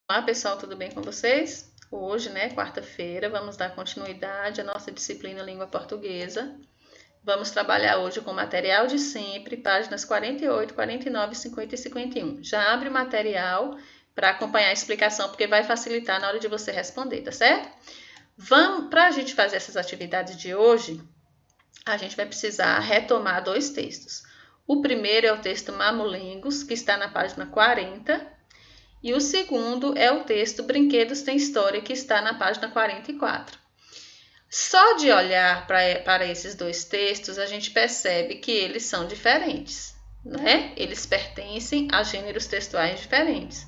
Olá pessoal, tudo bem com vocês? Hoje, quarta-feira, vamos dar continuidade à nossa disciplina Língua Portuguesa. Vamos trabalhar hoje com o material de sempre, páginas 48, 49, 50 e 51. Já abre o material para acompanhar a explicação, porque vai facilitar na hora de você responder, tá certo? Para a gente fazer essas atividades de hoje, a gente vai precisar retomar dois textos. O primeiro é o texto Mamulengos, que está na página 40. E o segundo é o texto Brinquedos Têm História, que está na página 44. Só de olhar para esses dois textos, a gente percebe que eles são diferentes, né? Eles pertencem a gêneros textuais diferentes.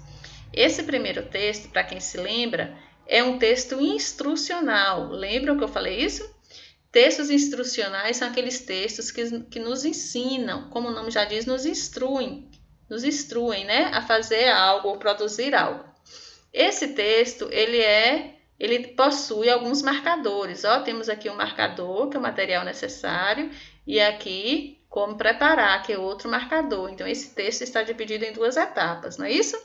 Esse primeiro texto, para quem se lembra, é um texto instrucional. Lembram que eu falei isso? Textos instrucionais são aqueles textos que nos ensinam, como o nome já diz, nos instruem, né, a fazer algo ou produzir algo. Esse texto, ele possui alguns marcadores. Temos aqui um marcador, que é o material necessário, e aqui como preparar, que é outro marcador. Então, esse texto está dividido em duas etapas, não é isso?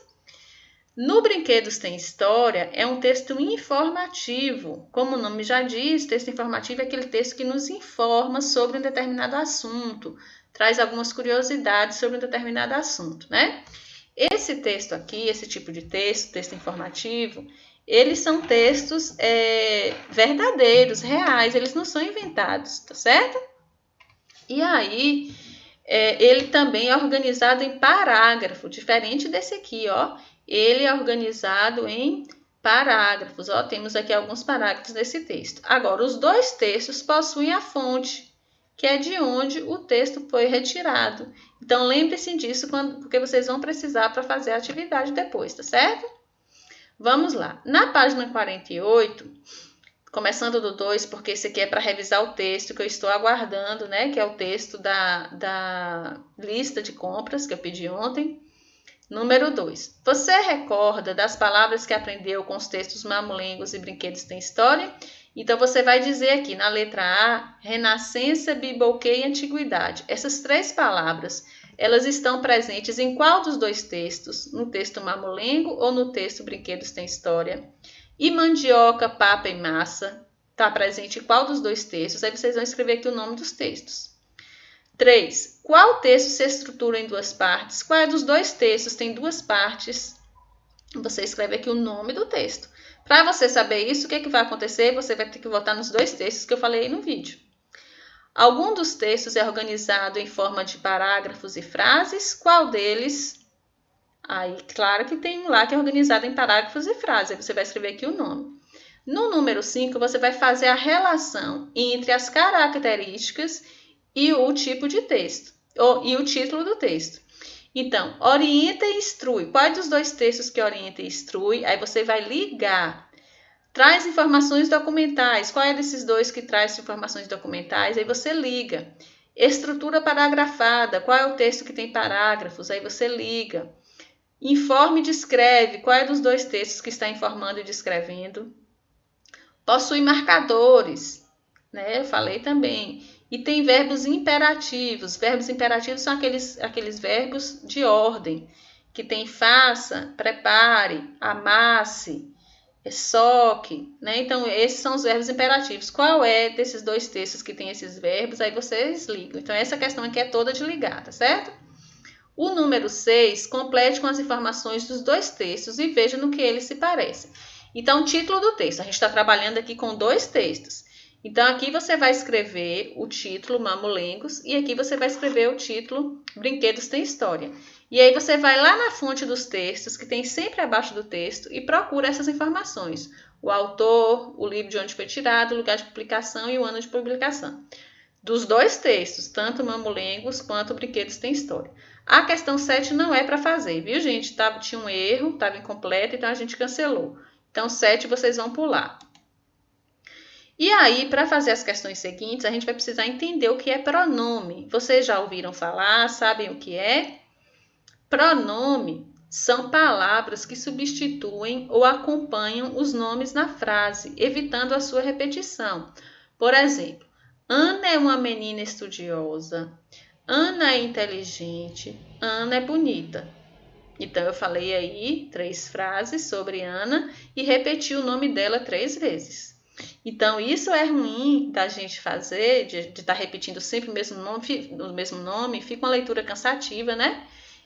No Brinquedos Tem História, é um texto informativo. Como o nome já diz, texto informativo é aquele texto que nos informa sobre um determinado assunto, traz algumas curiosidades sobre um determinado assunto, né? Esse texto aqui, esse tipo de texto informativo, eles são textos verdadeiros, reais, eles não são inventados, tá certo? E aí, ele também é organizado em parágrafo, diferente desse aqui, Ele é organizado em parágrafos, temos aqui alguns parágrafos nesse texto. Agora, os dois textos possuem a fonte, que é de onde o texto foi retirado. Então, lembre-se disso porque vocês vão precisar para fazer a atividade depois, tá certo? Vamos lá. Na página 48, começando do 2, porque esse aqui é para revisar o texto que eu estou aguardando, né? Que é o texto da lista de compras que eu pedi ontem. Número 2. Você recorda das palavras que aprendeu com os textos Mamulengos e Brinquedos Têm História? Então, você vai dizer aqui na letra A, renascença, biboquê e antiguidade. Essas três palavras, elas estão presentes em qual dos dois textos? No texto Mamulengo ou no texto Brinquedos Têm História? E mandioca, papa e massa, está presente em qual dos dois textos? Aí vocês vão escrever aqui o nome dos textos. 3. Qual texto se estrutura em duas partes? Qual é dos dois textos tem duas partes? Você escreve aqui o nome do texto. Para você saber isso, o que vai acontecer? Você vai ter que voltar nos dois textos que eu falei aí no vídeo. Algum dos textos é organizado em forma de parágrafos e frases? Qual deles? Aí, claro que tem um lá que é organizado em parágrafos e frases. Aí você vai escrever aqui o nome. No número 5, você vai fazer a relação entre as características e o tipo de texto, e o título do texto. Então, orienta e instrui. Qual é dos dois textos que orienta e instrui? Aí você vai ligar. Traz informações documentais. Qual é desses dois que traz informações documentais? Aí você liga. Estrutura paragrafada. Qual é o texto que tem parágrafos? Aí você liga. Informe e descreve. Qual é dos dois textos que está informando e descrevendo? Possui marcadores, né? Eu falei também. E tem verbos imperativos. Verbos imperativos são aqueles verbos de ordem, que tem faça, prepare, amasse, soque, né? Então, esses são os verbos imperativos. Qual é desses dois textos que tem esses verbos? Aí vocês ligam. Então, essa questão aqui é toda de ligar, tá certo? O número 6, complete com as informações dos dois textos e veja no que eles se parecem. Então, título do texto. A gente está trabalhando aqui com dois textos. Então, aqui você vai escrever o título Mamulengos e aqui você vai escrever o título Brinquedos Têm História. E aí você vai lá na fonte dos textos, que tem sempre abaixo do texto, e procura essas informações. O autor, o livro de onde foi tirado, o lugar de publicação e o ano de publicação. Dos dois textos, tanto Mamulengos quanto Brinquedos Têm História. A questão 7 não é para fazer, viu, gente? Tinha um erro, estava incompleto, então a gente cancelou. Então, 7 vocês vão pular. E aí, para fazer as questões seguintes, a gente vai precisar entender o que é pronome. Vocês já ouviram falar? Sabem o que é? Pronome são palavras que substituem ou acompanham os nomes na frase, evitando a sua repetição. Por exemplo, Ana é uma menina estudiosa. Ana é inteligente. Ana é bonita. Então, eu falei aí 3 frases sobre Ana e repeti o nome dela 3 vezes. Então, isso é ruim da gente fazer, de estar repetindo sempre o mesmo nome, fica uma leitura cansativa, né?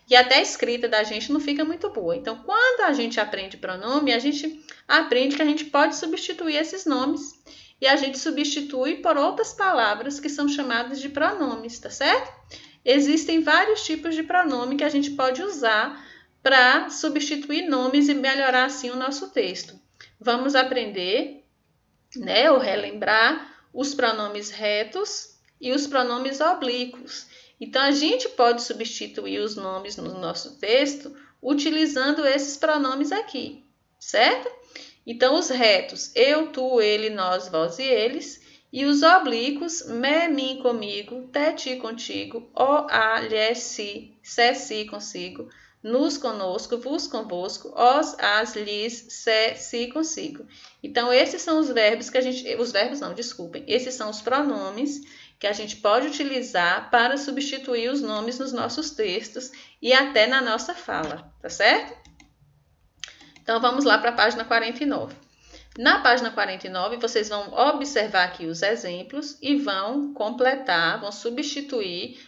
E até a escrita da gente não fica muito boa. Então, quando a gente aprende pronome, a gente aprende que a gente pode substituir esses nomes. E a gente substitui por outras palavras que são chamadas de pronomes, tá certo? Existem vários tipos de pronome que a gente pode usar para substituir nomes e melhorar assim o nosso texto. Vamos aprender, né, ou relembrar os pronomes retos e os pronomes oblíquos. Então, a gente pode substituir os nomes no nosso texto utilizando esses pronomes aqui, certo? Então, os retos, eu, tu, ele, nós, vós e eles. E os oblíquos, me, mim, comigo, te, ti, contigo, o, a, lhe, si, consigo, nos, conosco, vos, convosco, os, as, lhes, se, consigo. Então, esses são os verbos que a gente... Os verbos não, desculpem. Esses são os pronomes que a gente pode utilizar para substituir os nomes nos nossos textos e até na nossa fala, tá certo? Então, vamos lá para a página 49. Na página 49, vocês vão observar aqui os exemplos e vão completar, vão substituir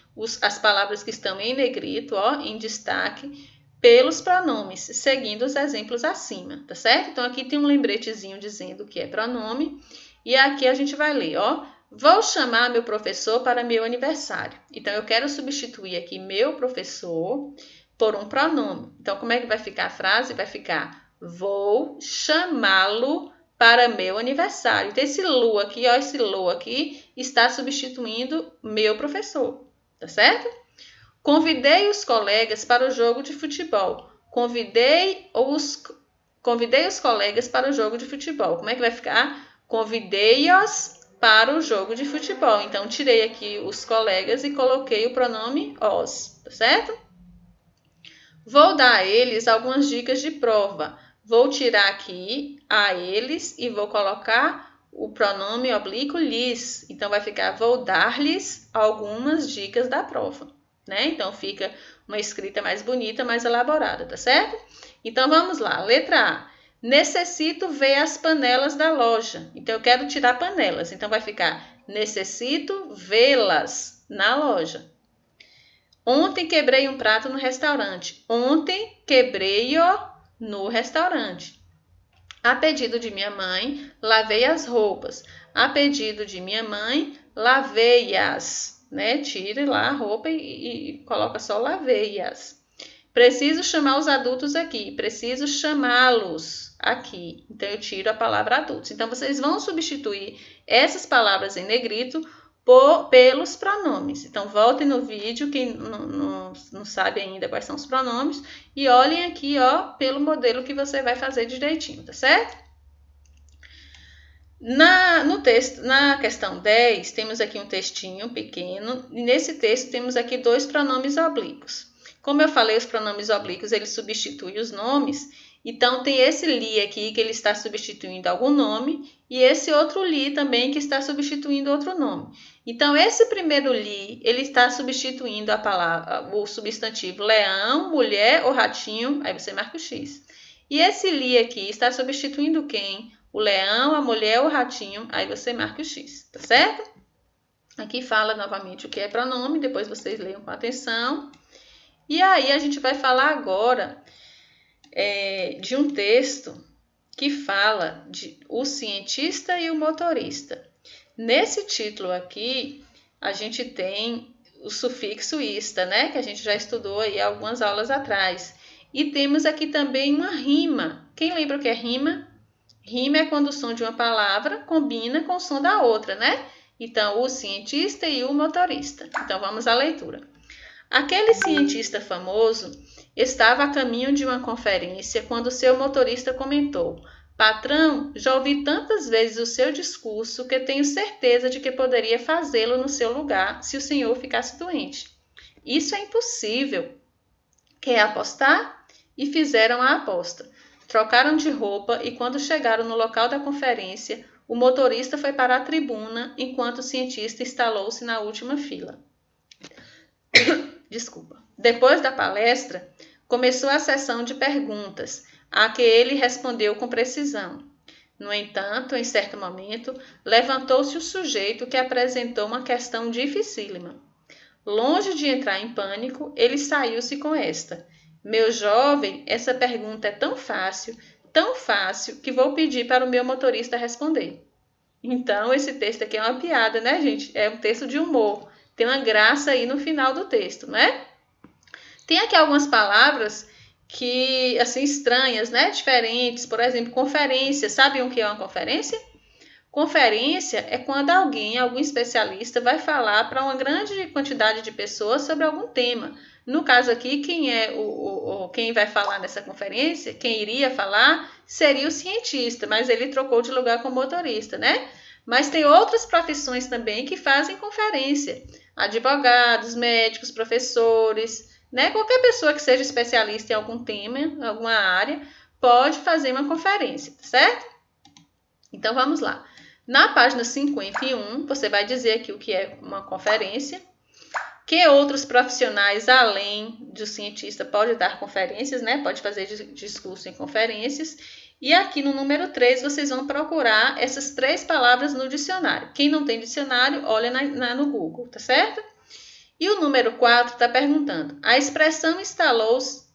as palavras que estão em negrito, ó, em destaque, pelos pronomes, seguindo os exemplos acima, tá certo? Então, aqui tem um lembretezinho dizendo que é pronome e aqui a gente vai ler, ó. Vou chamar meu professor para meu aniversário. Então, eu quero substituir aqui meu professor por um pronome. Então, como é que vai ficar a frase? Vai ficar, vou chamá-lo para meu aniversário. Então, esse lu aqui, ó, esse lo aqui está substituindo meu professor, tá certo? Convidei os colegas para o jogo de futebol. Convidei os colegas para o jogo de futebol. Como é que vai ficar? Convidei-os para o jogo de futebol. Então, tirei aqui os colegas e coloquei o pronome os, tá certo? Vou dar a eles algumas dicas de prova. Vou tirar aqui a eles e vou colocar o pronome oblíquo lhes. Então, vai ficar, vou dar-lhes algumas dicas da prova, né? Então, fica uma escrita mais bonita, mais elaborada, tá certo? Então, vamos lá. Letra A. Necessito ver as panelas da loja. Então, eu quero tirar panelas. Então, vai ficar, necessito vê-las na loja. Ontem quebrei um prato no restaurante. Ontem quebrei-o no restaurante. A pedido de minha mãe, lavei as roupas. A pedido de minha mãe, lavei-as. Né? Tire lá a roupa e coloca só lavei-as. Preciso chamar os adultos aqui. Preciso chamá-los aqui. Então, eu tiro a palavra adultos. Então, vocês vão substituir essas palavras em negrito pelos pronomes. Então, voltem no vídeo, quem não sabe ainda quais são os pronomes, e olhem aqui, ó, pelo modelo que você vai fazer direitinho, tá certo? No texto, na questão 10, temos aqui um textinho pequeno, e nesse texto temos aqui 2 pronomes oblíquos. Como eu falei, os pronomes oblíquos, eles substituem os nomes. Então, tem esse li aqui, que ele está substituindo algum nome, e esse outro li também, que está substituindo outro nome. Então, esse primeiro li, ele está substituindo a palavra, o substantivo leão, mulher ou ratinho, aí você marca o X. E esse li aqui está substituindo quem? O leão, a mulher ou o ratinho, aí você marca o X, tá certo? Aqui fala novamente o que é pronome, depois vocês leiam com atenção. E aí, a gente vai falar agora de um texto que fala de o cientista e o motorista. Nesse título aqui, a gente tem o sufixo ista, né? Que a gente já estudou aí algumas aulas atrás. E temos aqui também uma rima. Quem lembra o que é rima? Rima é quando o som de uma palavra combina com o som da outra, né? Então, o cientista e o motorista. Então, vamos à leitura. Aquele cientista famoso estava a caminho de uma conferência quando seu motorista comentou: patrão, já ouvi tantas vezes o seu discurso que tenho certeza de que poderia fazê-lo no seu lugar se o senhor ficasse doente. Isso é impossível. Quer apostar? E fizeram a aposta. Trocaram de roupa e quando chegaram no local da conferência, o motorista foi para a tribuna enquanto o cientista instalou-se na última fila. Desculpa. Depois da palestra, Começou a sessão de perguntas, a que ele respondeu com precisão. No entanto, em certo momento, levantou-se o sujeito que apresentou uma questão dificílima. Longe de entrar em pânico, ele saiu-se com esta: meu jovem, essa pergunta é tão fácil, que vou pedir para o meu motorista responder. Então, esse texto aqui é uma piada, né, gente? É um texto de humor. Tem uma graça aí no final do texto, né? Tem aqui algumas palavras que, assim, estranhas, né? Diferentes. Por exemplo, conferência. Sabem o que é uma conferência? Conferência é quando algum especialista vai falar para uma grande quantidade de pessoas sobre algum tema. No caso aqui, quem vai falar nessa conferência, quem iria falar, seria o cientista, mas ele trocou de lugar com o motorista, né? Mas tem outras profissões também que fazem conferência. Advogados, médicos, professores, né? Qualquer pessoa que seja especialista em algum tema, em alguma área, pode fazer uma conferência, certo? Então, vamos lá. Na página 51, você vai dizer aqui o que é uma conferência, que outros profissionais, além do cientista, pode dar conferências, né? Pode fazer discurso em conferências. E aqui no número 3, vocês vão procurar essas 3 palavras no dicionário. Quem não tem dicionário, olha no Google, tá certo? E o número 4 está perguntando, a expressão instalou-se...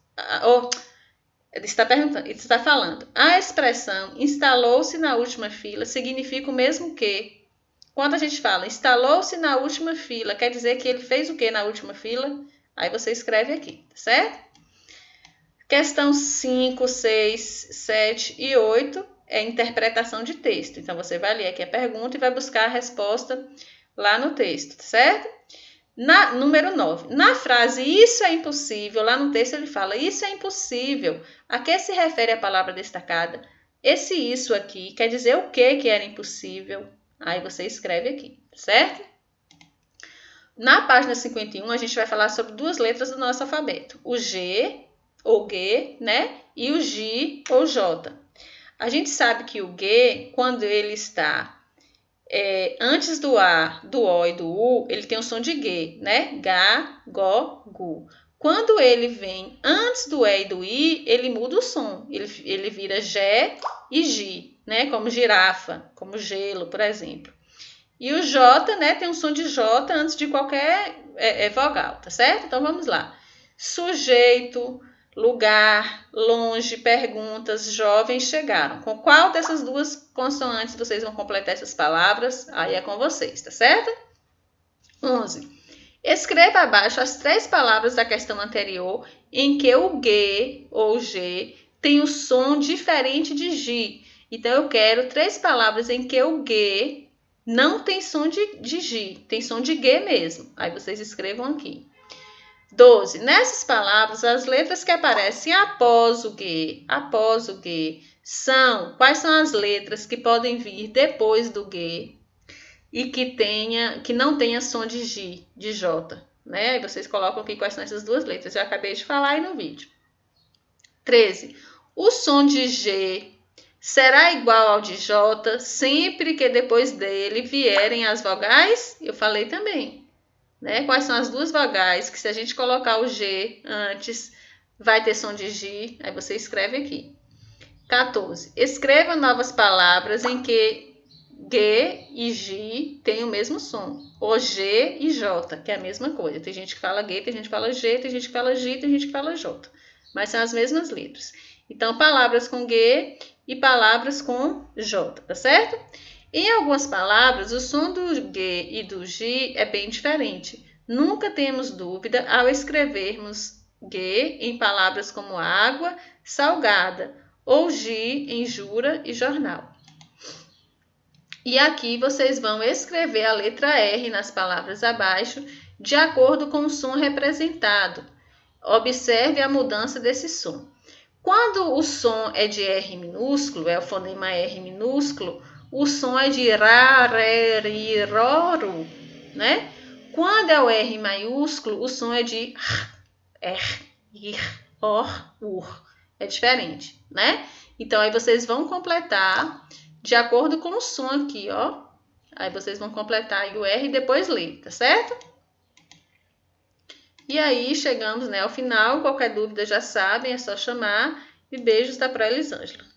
Está falando, a expressão instalou-se na última fila significa o mesmo que. Quando a gente fala instalou-se na última fila, quer dizer que ele fez o que na última fila? Aí você escreve aqui, certo? Questão 5, 6, 7 e 8 é interpretação de texto. Então, você vai ler aqui a pergunta e vai buscar a resposta lá no texto, certo? Número 9. Na frase isso é impossível, lá no texto ele fala isso é impossível. A que se refere a palavra destacada? Esse isso aqui quer dizer o que era impossível? Aí você escreve aqui, certo? Na página 51, a gente vai falar sobre 2 letras do nosso alfabeto. O G, ou G, né? E o J, ou J. A gente sabe que o G, quando ele está antes do A, do O e do U, ele tem o som de G, né? Gá, Gó, Gu. Quando ele vem antes do E e do I, ele muda o som. Ele vira Gé e Gi, né? Como girafa, como gelo, por exemplo. E o J, né? Tem um som de J antes de qualquer vogal, tá certo? Então, vamos lá. Sujeito, lugar, longe, perguntas, jovens chegaram. Com qual dessas 2 consoantes vocês vão completar essas palavras? Aí é com vocês, tá certo? 11. Escreva abaixo as 3 palavras da questão anterior em que o G ou G tem o som diferente de G. Então, eu quero 3 palavras em que o G não tem som de G, tem som de G mesmo. Aí vocês escrevam aqui. 12. Nessas palavras, as letras que aparecem após o G, quais são as letras que podem vir depois do G e que não tenha som de G, de J, né? Aí vocês colocam aqui quais são essas 2 letras. Eu acabei de falar aí no vídeo. 13. O som de G será igual ao de J sempre que depois dele vierem as vogais? Eu falei também. Né? Quais são as 2 vogais que se a gente colocar o G antes, vai ter som de G? Aí você escreve aqui. 14. Escreva novas palavras em que G e G têm o mesmo som. O G e J, que é a mesma coisa. Tem gente que fala G, tem gente que fala G, tem gente que fala G, tem gente que fala J. Mas são as mesmas letras. Então, palavras com G e palavras com J, tá certo? Em algumas palavras, o som do G e do G é bem diferente. Nunca temos dúvida ao escrevermos G em palavras como água, salgada, ou G em jura e jornal. E aqui vocês vão escrever a letra R nas palavras abaixo, de acordo com o som representado. Observe a mudança desse som. Quando o som é de R minúsculo, é o fonema R minúsculo, o som é de ra, ré, ri, ró, ru, né? Quando é o R maiúsculo, o som é de r, ir, or, ur. É diferente, né? Então, aí vocês vão completar de acordo com o som aqui, ó. Aí vocês vão completar aí o R e depois ler, tá certo? E aí chegamos, né, ao final. Qualquer dúvida já sabem, é só chamar. E beijos da Pró Elisângela.